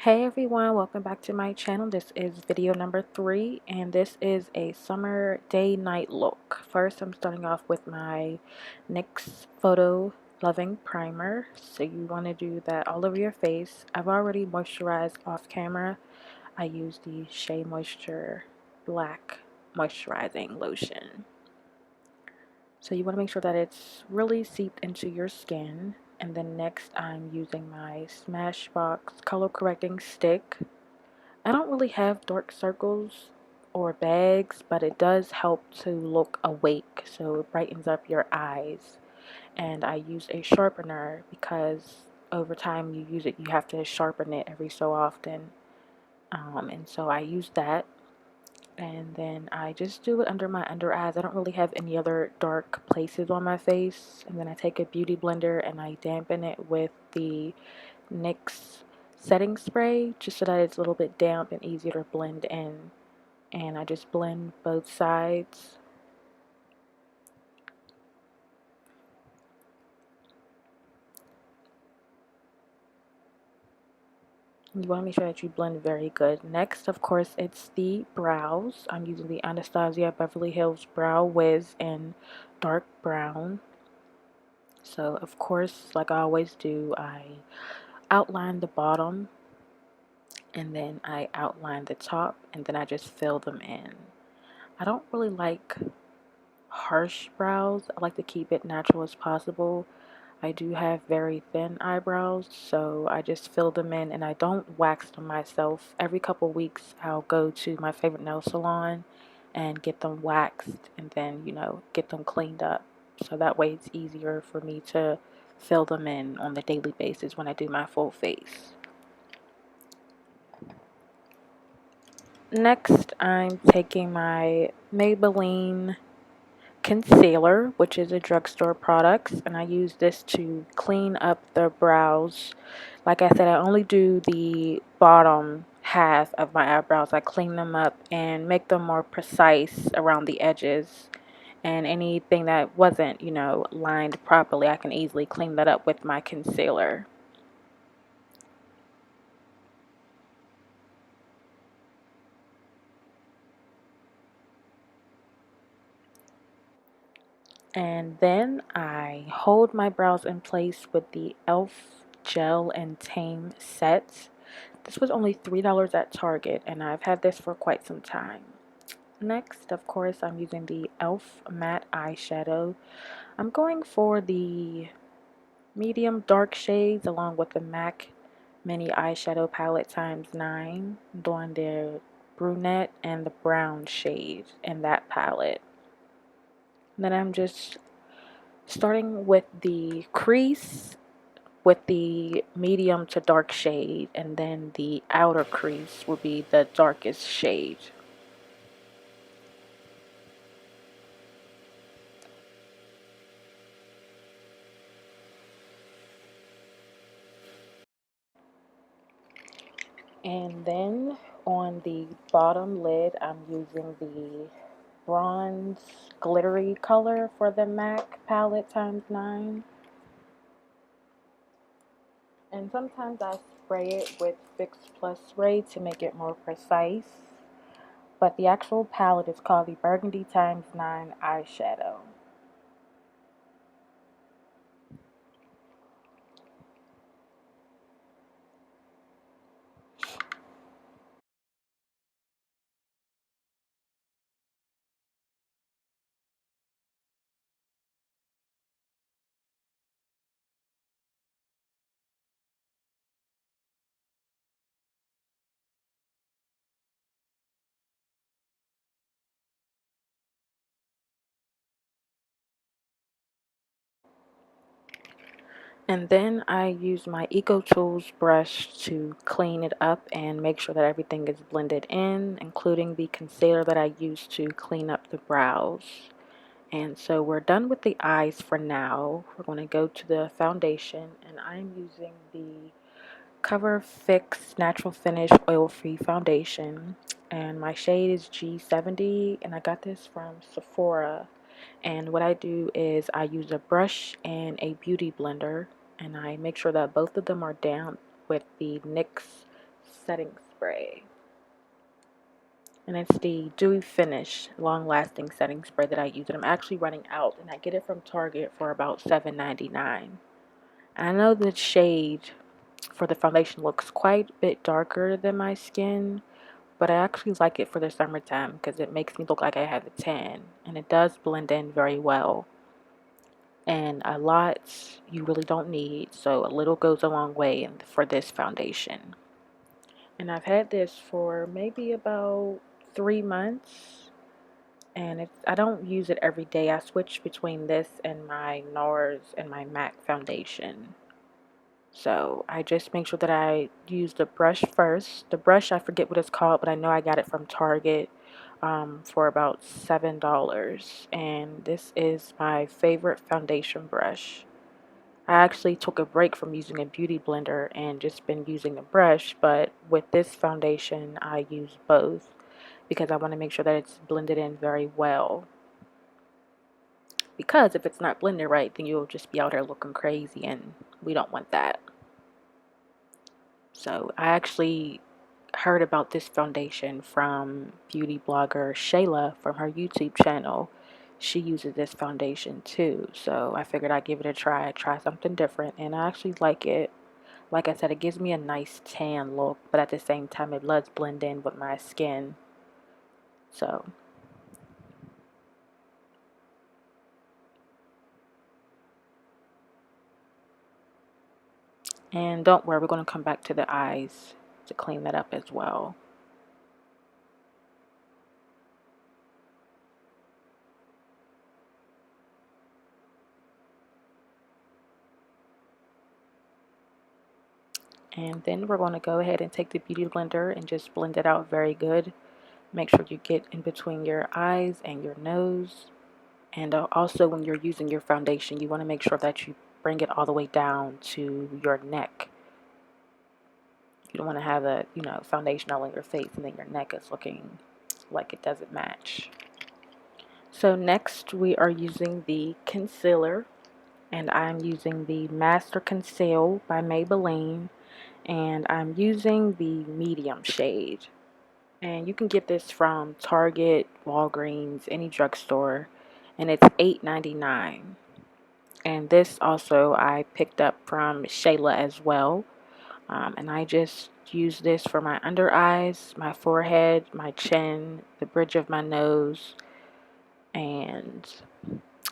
Hey everyone, welcome back to my channel. This is video number 3 and this is a summer day night look. First I'm starting off with my NYX Photo Loving Primer. So you want to do that all over your face. I've already moisturized off camera. I use the Shea Moisture Black Moisturizing Lotion. So you want to make sure that it's really seeped into your skin. And then next I'm using my Smashbox color correcting stick. I don't really have dark circles or bags, but it does help to look awake, so it brightens up your eyes. And I use a sharpener because over time you use it, you have to sharpen it every so often. And so I use that. And then I just do it under my under eyes. I don't really have any other dark places on my face. And then I take a beauty blender and I dampen it with the NYX setting spray just so that it's a little bit damp and easier to blend in. And I just blend both sides. You want to make sure that you blend very good. Next, of course, it's the brows. I'm using the Anastasia Beverly Hills Brow Wiz in dark brown. So, of course, like I always do, I outline the bottom and then I outline the top and then I just fill them in. I don't really like harsh brows. I like to keep it natural as possible. I do have very thin eyebrows, so I just fill them in and I don't wax them myself. Every couple weeks I'll go to my favorite nail salon and get them waxed and then, get them cleaned up. So that way it's easier for me to fill them in on the daily basis when I do my full face. Next, I'm taking my Maybelline concealer, which is a drugstore product, and I use this to clean up the brows. Like I said, I only do the bottom half of my eyebrows. I clean them up and make them more precise around the edges, and anything that wasn't, lined properly, I can easily clean that up with my concealer. And then I hold my brows in place with the E.L.F Gel and Tame set. This was only $3 at Target, and I've had this for quite some time. Next, of course, I'm using the E.L.F matte eyeshadow. I'm going for the medium dark shades along with the MAC mini eyeshadow palette times 9. I'm doing the brunette and the brown shade in that palette. And then I'm just starting with the crease with the medium to dark shade, and then the outer crease will be the darkest shade. And then on the bottom lid, I'm using the bronze glittery color for the MAC palette times 9. And sometimes I spray it with Fix Plus spray to make it more precise. But the actual palette is called the Burgundy times 9 eyeshadow. And then I use my Eco Tools brush to clean it up and make sure that everything is blended in, including the concealer that I use to clean up the brows. And so we're done with the eyes for now. We're going to go to the foundation, and I'm using the Coverfx Natural Finish Oil-Free Foundation. And my shade is G70, and I got this from Sephora. And what I do is I use a brush and a beauty blender, and I make sure that both of them are damp with the NYX setting spray. And it's the Dewy Finish Long Lasting Setting Spray that I use. And I'm actually running out. And I get it from Target for about $7.99. I know the shade for the foundation looks quite a bit darker than my skin. But I actually like it for the summertime because it makes me look like I have a tan. And it does blend in very well. And a lot you really don't need. So a little goes a long way for this foundation. And I've had this for maybe about 3 months. And I don't use it every day. I switch between this and my NARS and my MAC foundation. So I just make sure that I use the brush first. The brush, I forget what it's called, but I know I got it from Target for about $7. And this is my favorite foundation brush. I actually took a break from using a beauty blender and just been using a brush, but with this foundation I use both because I want to make sure that it's blended in very well. Because if it's not blended right, then you'll just be out here looking crazy, and we don't want that. So I actually heard about this foundation from beauty blogger Shayla from her YouTube channel. She uses this foundation too, so I figured I'd give it a try something different, and I actually like it. Like I said, it gives me a nice tan look, but at the same time it does blend in with my skin. So and don't worry, we're going to come back to the eyes to clean that up as well. And then we're going to go ahead and take the beauty blender and just blend it out very good. Make sure you get in between your eyes and your nose. And also when you're using your foundation, you want to make sure that you bring it all the way down to your neck. You don't want to have a, foundation all in your face and then your neck is looking like it doesn't match. So next we are using the concealer, and I'm using the Master Conceal by Maybelline, and I'm using the medium shade. And you can get this from Target, Walgreens, any drugstore, and it's $8.99. And this also I picked up from Shayla as well. And I just use this for my under eyes, my forehead, my chin, the bridge of my nose, and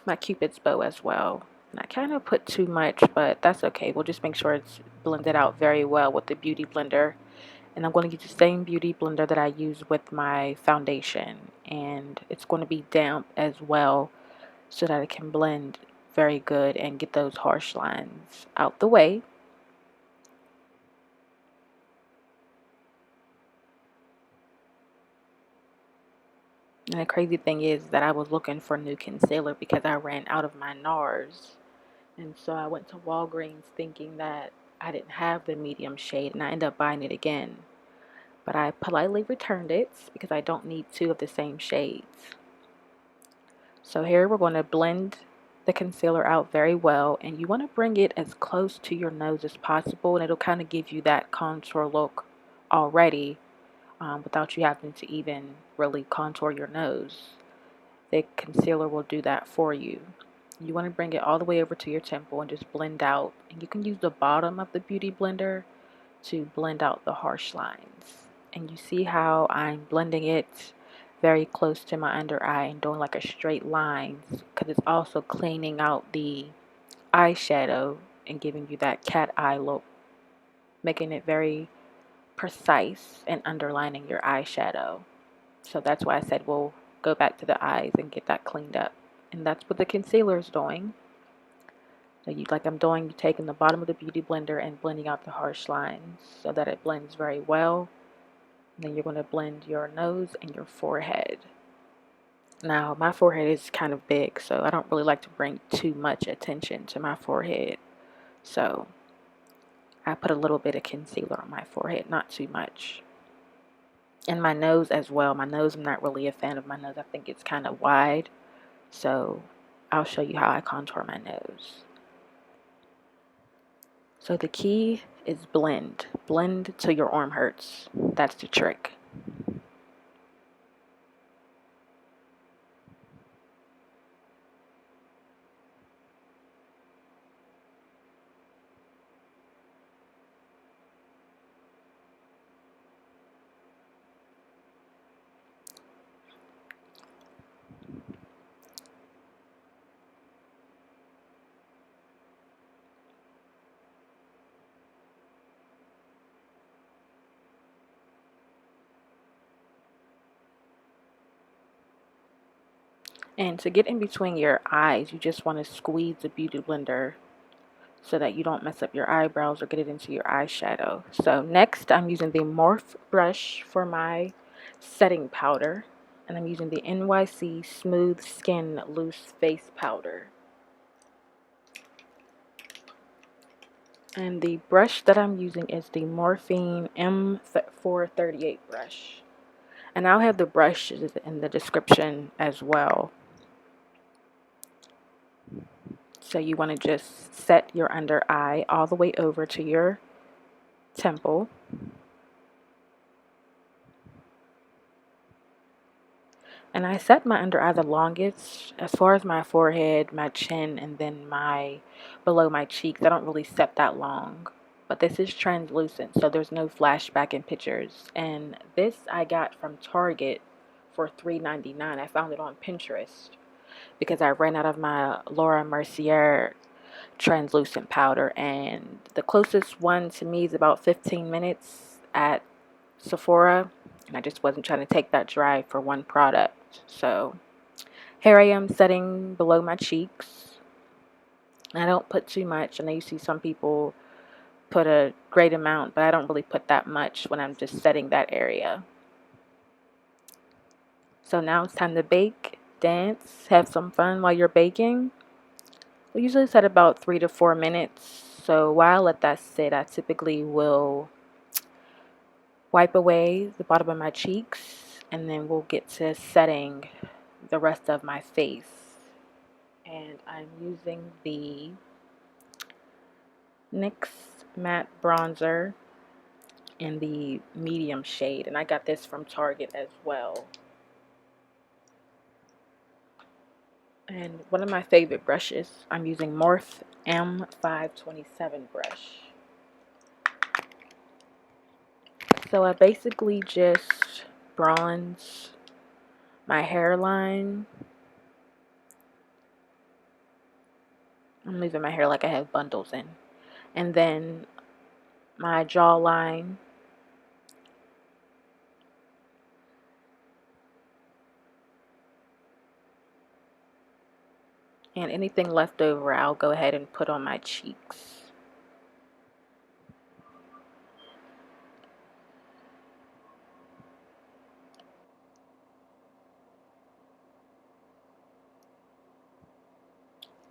my cupid's bow as well. And I kind of put too much, but that's okay. We'll just make sure it's blended out very well with the beauty blender. And I'm going to use the same beauty blender that I use with my foundation. And it's going to be damp as well so that it can blend very good and get those harsh lines out the way. And the crazy thing is that I was looking for new concealer because I ran out of my NARS. And so I went to Walgreens thinking that I didn't have the medium shade, and I ended up buying it again. But I politely returned it because I don't need two of the same shades. So here we're going to blend the concealer out very well, and you want to bring it as close to your nose as possible, and it'll kind of give you that contour look already without you having to even really contour your nose. The concealer will do that for you. You want to bring it all the way over to your temple and just blend out, and you can use the bottom of the beauty blender to blend out the harsh lines. And you see how I'm blending it very close to my under eye and doing like a straight line because it's also cleaning out the eyeshadow and giving you that cat eye look, making it very precise and underlining your eyeshadow. So that's why I said we'll go back to the eyes and get that cleaned up. And that's what the concealer is doing. So like I'm doing, you're taking the bottom of the beauty blender and blending out the harsh lines so that it blends very well. And then you're going to blend your nose and your forehead. Now, my forehead is kind of big, so I don't really like to bring too much attention to my forehead. So I put a little bit of concealer on my forehead, not too much. And my nose as well. My nose, I'm not really a fan of my nose. I think it's kind of wide. So I'll show you how I contour my nose. So the key is blend. Blend till your arm hurts. That's the trick. And to get in between your eyes, you just want to squeeze the Beauty Blender so that you don't mess up your eyebrows or get it into your eyeshadow. So next, I'm using the Morphe brush for my setting powder. And I'm using the NYC Smooth Skin Loose Face Powder. And the brush that I'm using is the Morphe M438 brush. And I'll have the brushes in the description as well. So you want to just set your under eye all the way over to your temple. And I set my under eye the longest as far as my forehead, my chin, and then below my cheeks. I don't really set that long. But this is translucent, so there's no flashback in pictures. And this I got from Target for $3.99. I found it on Pinterest because I ran out of my Laura Mercier translucent powder, and the closest one to me is about 15 minutes at Sephora, and I just wasn't trying to take that drive for one product. So here I am setting below my cheeks. I don't put too much. I know you see some people put a great amount, but I don't really put that much when I'm just setting that area. So now it's time to bake, dance, have some fun while you're baking. We usually set about 3 to 4 minutes. So while I let that sit, I typically will wipe away the bottom of my cheeks, and then we'll get to setting the rest of my face. And I'm using the NYX matte bronzer in the medium shade, and I got this from Target as well. And one of my favorite brushes, I'm using Morphe M527 brush. So I basically just bronze my hairline. I'm leaving my hair like I have bundles in. And then my jawline. And anything left over, I'll go ahead and put on my cheeks.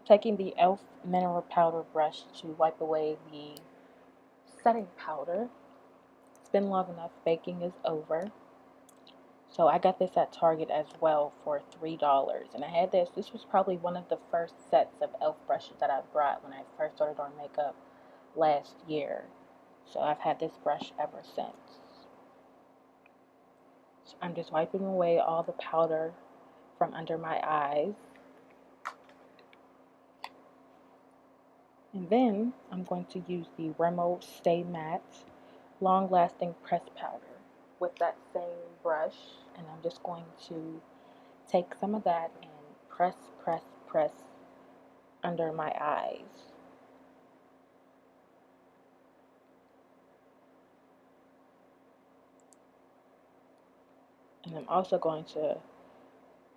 Taking the E.L.F mineral powder brush to wipe away the setting powder. It's been long enough, baking is over. So I got this at Target as well for $3. And I had this was probably one of the first sets of E.L.F brushes that I brought when I first started on makeup last year. So I've had this brush ever since. So I'm just wiping away all the powder from under my eyes. And then I'm going to use the Rimmel Stay Matte Long Lasting Press Powder with that same brush. And I'm just going to take some of that and press, press, press under my eyes. And I'm also going to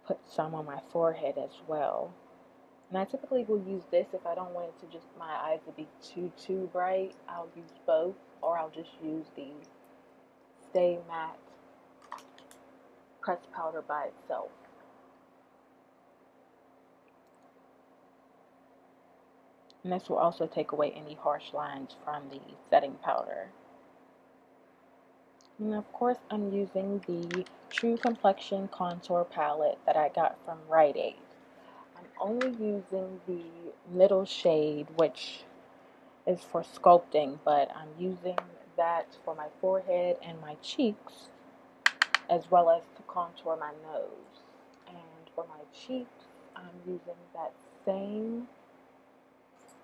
put some on my forehead as well. And I typically will use this if I don't want it to just my eyes to be too bright. I'll use both, or I'll just use the Stay Matte Press Powder by itself. And this will also take away any harsh lines from the setting powder. And of course, I'm using the True Complexion Contour Palette that I got from Rite Aid. I'm only using the middle shade, which is for sculpting, but I'm using that for my forehead and my cheeks, as well as to contour my nose. And for my cheeks, I'm using that same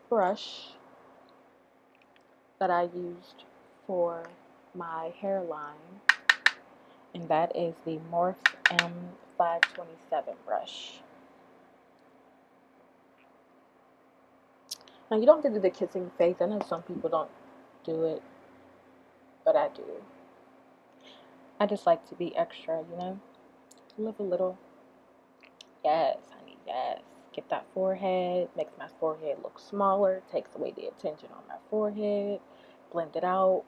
brush that I used for my hairline, and that is the Morphe M527 brush. Now, you don't have to do the kissing face. I know some people don't do it, but I do. I just like to be extra, you know? Live a little. Yes, honey, yes. Get that forehead, makes my forehead look smaller, takes away the attention on my forehead, blend it out.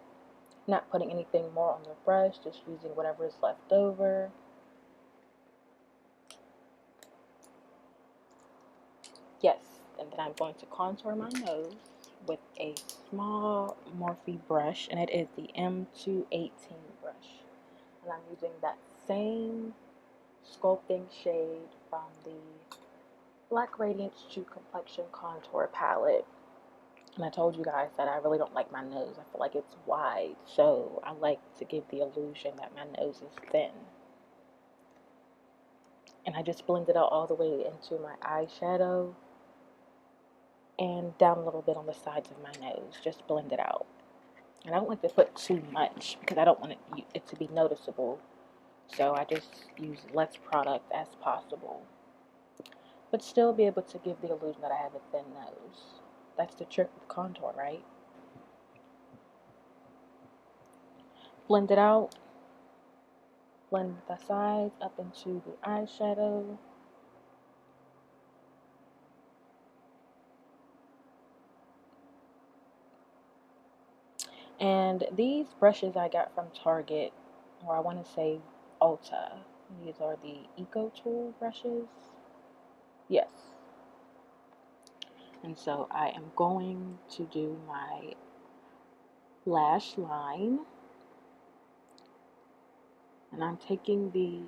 Not putting anything more on the brush, just using whatever is left over. Yes, and then I'm going to contour my nose with a small Morphe brush, and it is the M218 brush. And I'm using that same sculpting shade from the Black Radiance to Complexion contour palette. And I told you guys that I really don't like my nose. I feel like it's wide, so I like to give the illusion that my nose is thin. And I just blend it out all the way into my eyeshadow and down a little bit on the sides of my nose. Just blend it out. And I don't like to put too much because I don't want it to be noticeable. So I just use less product as possible, but still be able to give the illusion that I have a thin nose. That's the trick with contour, right? Blend it out. Blend the sides up into the eyeshadow. And these brushes I got from Target, or I want to say Ulta. These are the Eco Tool brushes. Yes. And so I am going to do my lash line. And I'm taking the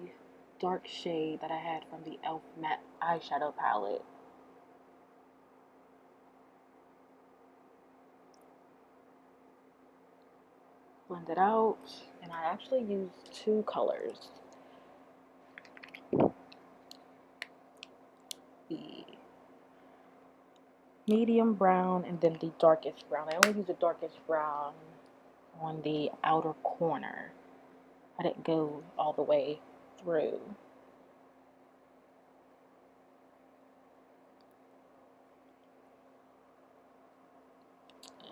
dark shade that I had from the E.L.F matte eyeshadow palette. Blend it out. And I actually used two colors. The medium brown and then the darkest brown. I only used the darkest brown on the outer corner. I didn't go all the way through.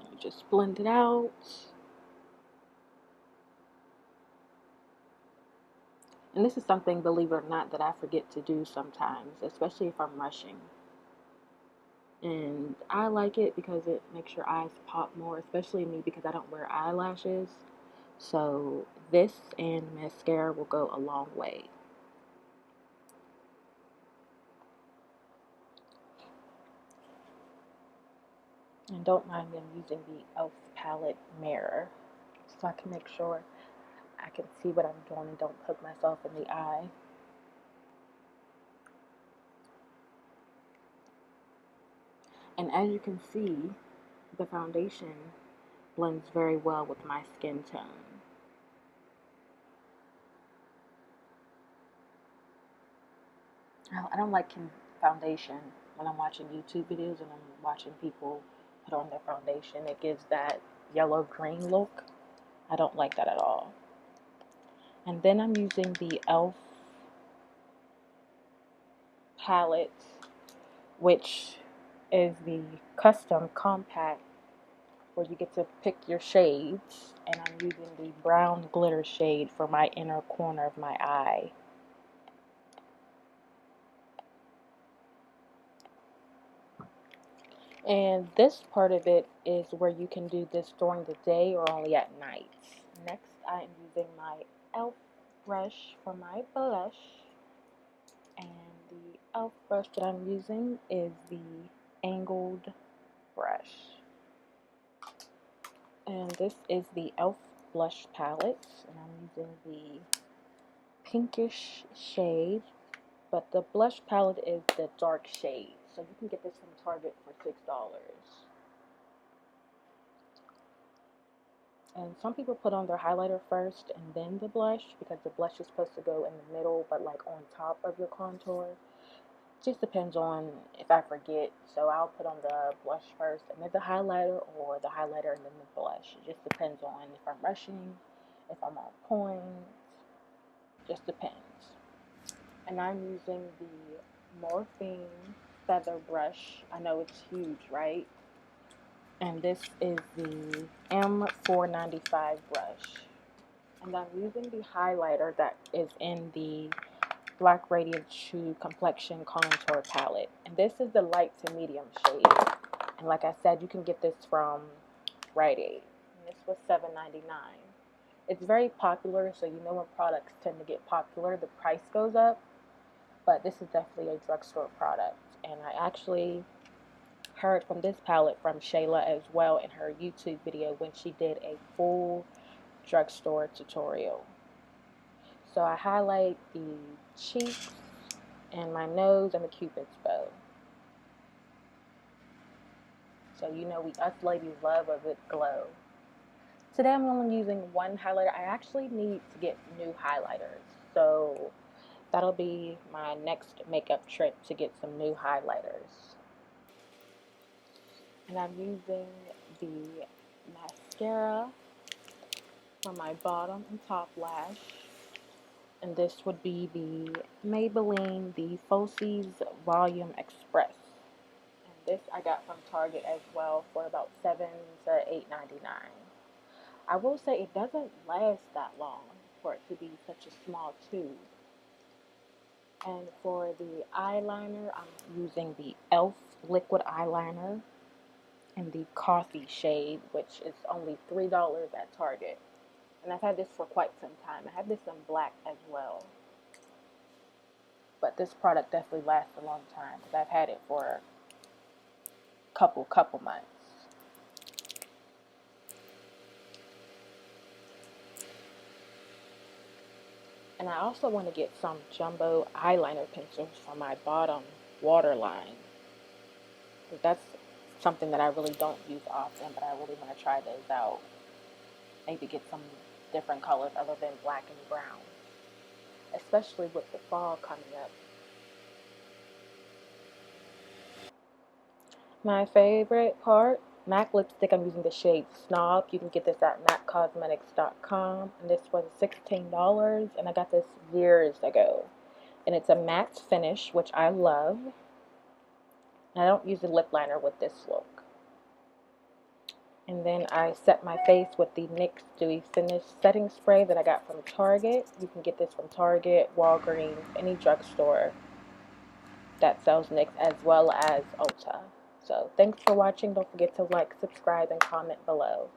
And just blend it out. And this is something, believe it or not, that I forget to do sometimes, especially if I'm rushing. And I like it because it makes your eyes pop more, especially me because I don't wear eyelashes. So this and mascara will go a long way. And don't mind me, I'm using the E.L.F palette mirror so I can make sure I can see what I'm doing and don't poke myself in the eye. And as you can see, the foundation blends very well with my skin tone. I don't like foundation when I'm watching YouTube videos and I'm watching people put on their foundation. It gives that yellow-green look. I don't like that at all. And then I'm using the E.L.F palette, which is the custom compact where you get to pick your shades. And I'm using the brown glitter shade for my inner corner of my eye. And this part of it is where you can do this during the day or only at night. Next, I am using my E.L.F brush for my blush. And the E.L.F brush that I'm using is the angled brush. And this is the E.L.F blush palette. And I'm using the pinkish shade. But the blush palette is the dark shade. So you can get this from Target for $6. And some people put on their highlighter first and then the blush, because the blush is supposed to go in the middle but like on top of your contour. Just depends on if I forget. So I'll put on the blush first and then the highlighter, or the highlighter and then the blush. It just depends on if I'm rushing, if I'm on point. Just depends. And I'm using the Morphe feather brush. I know it's huge, right? And this is the M495 brush. And I'm using the highlighter that is in the Black Radiance Complexion Contour Palette. And this is the light to medium shade. And like I said, you can get this from Rite Aid. And this was $7.99. It's very popular, so you know when products tend to get popular, the price goes up. But this is definitely a drugstore product. And I actually heard from this palette from Shayla as well in her YouTube video when she did a full drugstore tutorial. So I highlight the cheeks and my nose and the cupid's bow. So you know us ladies love a good glow. Today I'm only using one highlighter. I actually need to get new highlighters. So that'll be my next makeup trip, to get some new highlighters. And I'm using the mascara for my bottom and top lash. And this would be the Maybelline, the Falsie's Volume Express. And this I got from Target as well for about $7 to $8.99. I will say it doesn't last that long for it to be such a small tube. And for the eyeliner, I'm using the E.L.F liquid eyeliner in the coffee shade, which is only $3 at Target. And I've had this for quite some time. I have this in black as well. But this product definitely lasts a long time because I've had it for a couple months. And I also want to get some jumbo eyeliner pencils for my bottom waterline. That's something that I really don't use often, but I really want to try those out. Maybe get some different colors other than black and brown, especially with the fall coming up. My favorite part, MAC lipstick. I'm using the shade Snob. You can get this at MACcosmetics.com. And this was $16, and I got this years ago. And it's a matte finish, which I love. And I don't use a lip liner with this look. And then I set my face with the NYX Dewy Finish setting spray that I got from Target. You can get this from Target, Walgreens, any drugstore that sells NYX, as well as Ulta. So thanks for watching. Don't forget to like, subscribe, and comment below.